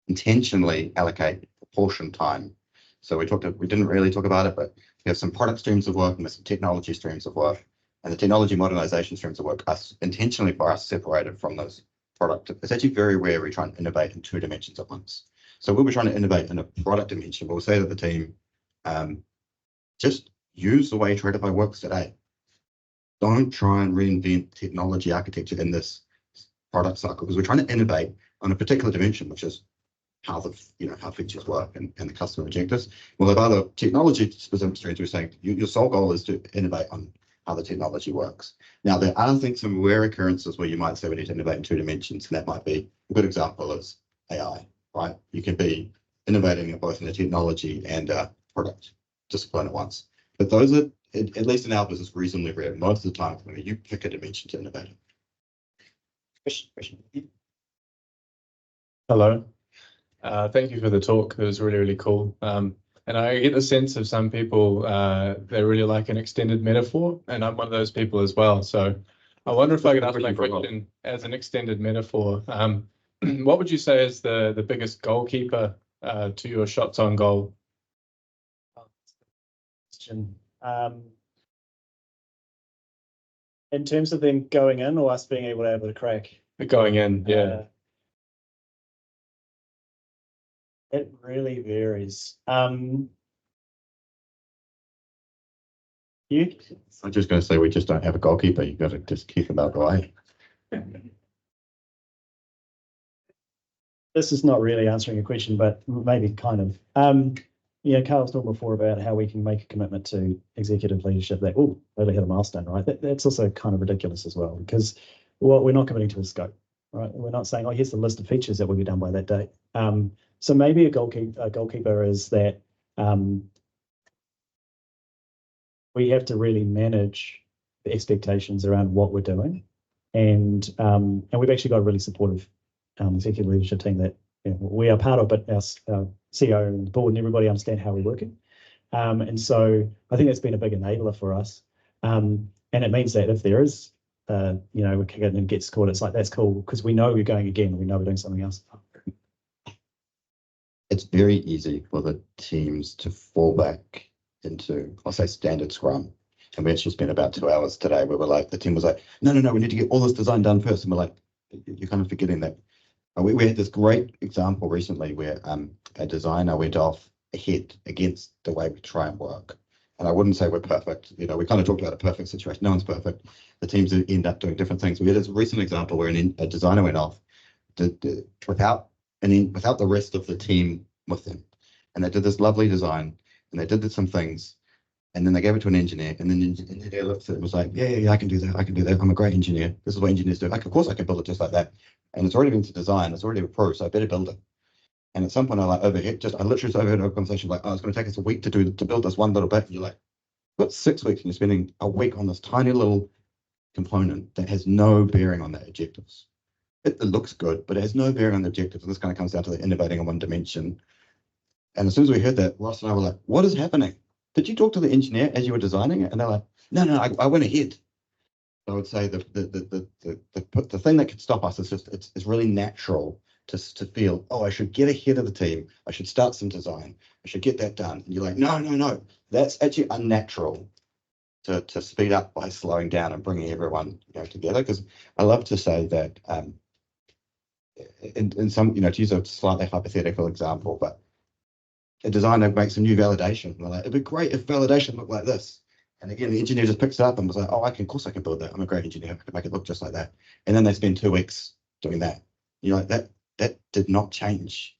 Speaker 2: intentionally allocate proportion time. So we didn't really talk about it, but we have some product streams of work and there's some technology streams of work, and the technology modernization streams of work are intentionally for us separated from those product. It's actually very rare we try and innovate in 2 dimensions at once. So we'll be trying to innovate in a product dimension. We'll say to the team, just use the way Tradify works today. Don't try and reinvent technology architecture in this product cycle, because we're trying to innovate on a particular dimension, which is how how features work and the customer objectives. We'll have other technology specific streams. We're saying your sole goal is to innovate on how the technology works. Now, there are some rare occurrences where you might say we need to innovate in 2 dimensions, and that might be a good example is AI, right? You can be innovating both in the technology and product discipline at once. But those are, at least in our business, reasonably rare. Most of the time, you pick a dimension to innovate. Question.
Speaker 4: Hello. Thank you for the talk. It was really, really cool. And I get the sense of some people, they really like an extended metaphor, and I'm one of those people as well. So I wonder if I could ask my question as an extended metaphor. What would you say is the biggest goalkeeper to your shots on goal?
Speaker 1: Question. In terms of them going in or us being able to crack?
Speaker 4: Going in, yeah.
Speaker 1: It really varies. You?
Speaker 2: I'm just going to say we just don't have a goalkeeper. You've got to just keep him out of the way.
Speaker 1: This is not really answering a question, but maybe kind of. Yeah, Karl's talking before about how we can make a commitment to executive leadership that, oh, really hit a milestone, right? That's also kind of ridiculous as well, because what we're not committing to is scope, right? We're not saying, oh, here's the list of features that will be done by that date. So maybe a goalkeeper is that we have to really manage the expectations around what we're doing. And we've actually got a really supportive executive leadership team that we are part of, but our CEO and the board and everybody understand how we're working. And so I think that's been a big enabler for us. And it means that if there is, we kick it and gets caught, it's like, that's cool, because we know we're going again, we know we're doing something else.
Speaker 2: It's very easy for the teams to fall back into, I'll say, standard Scrum. And we actually spent about 2 hours today where we're like, the team was like, no, we need to get all this design done first. And we're like, you're kind of forgetting that. We had this great example recently where a designer went off ahead against the way we try and work. And I wouldn't say we're perfect. We kind of talked about a perfect situation. No one's perfect. The teams end up doing different things. We had this recent example where a designer went off without the rest of the team with them. And they did this lovely design and they did some things. And then they gave it to an engineer, and then the engineer looked at it and was like, yeah, I can do that. I'm a great engineer. This is what engineers do. Of course I can build it just like that. And it's already been to design. It's already approved, so I better build it. And at some point I literally just overheard a conversation like, oh, it's going to take us a week to build this one little bit. And you're like, you've got 6 weeks and you're spending a week on this tiny little component that has no bearing on the objectives. It looks good, but it has no bearing on the objectives. And this kind of comes down to the innovating on one dimension. And as soon as we heard that, Ross and I were like, what is happening? Did you talk to the engineer as you were designing it? And they're like, no, I went ahead. I would say the thing that could stop us is just it's really natural to feel, oh, I should get ahead of the team. I should start some design. I should get that done. And you're like, no. That's actually unnatural to speed up by slowing down and bringing everyone together. Because I love to say that in some, to use a slightly hypothetical example, but a designer makes a new validation. They're like, it'd be great if validation looked like this. And again, the engineer just picks it up and was like, oh, of course I can build that. I'm a great engineer. I can make it look just like that. And then they spend 2 weeks doing that. You're like, that did not change.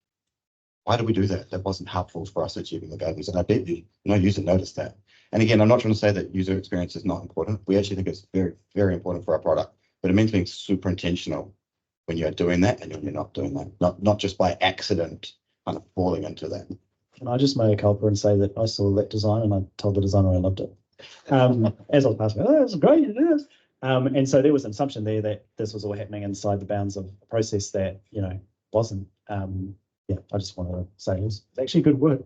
Speaker 2: Why did we do that? That wasn't helpful for us achieving the values. And I bet no user noticed that. And again, I'm not trying to say that user experience is not important. We actually think it's very, very important for our product. But it means being super intentional when you're doing that and when you're not doing that. Not just by accident kind of falling into that.
Speaker 1: Can I just make a culpa and say that I saw that design and I told the designer I loved it. As I was passing, oh, that's great, it is. And so there was an assumption there that this was all happening inside the bounds of a process that, wasn't. I just wanted to say it was actually good work.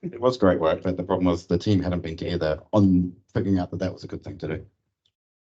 Speaker 2: It was great work, but the problem was the team hadn't been together on figuring out that was a good thing to do.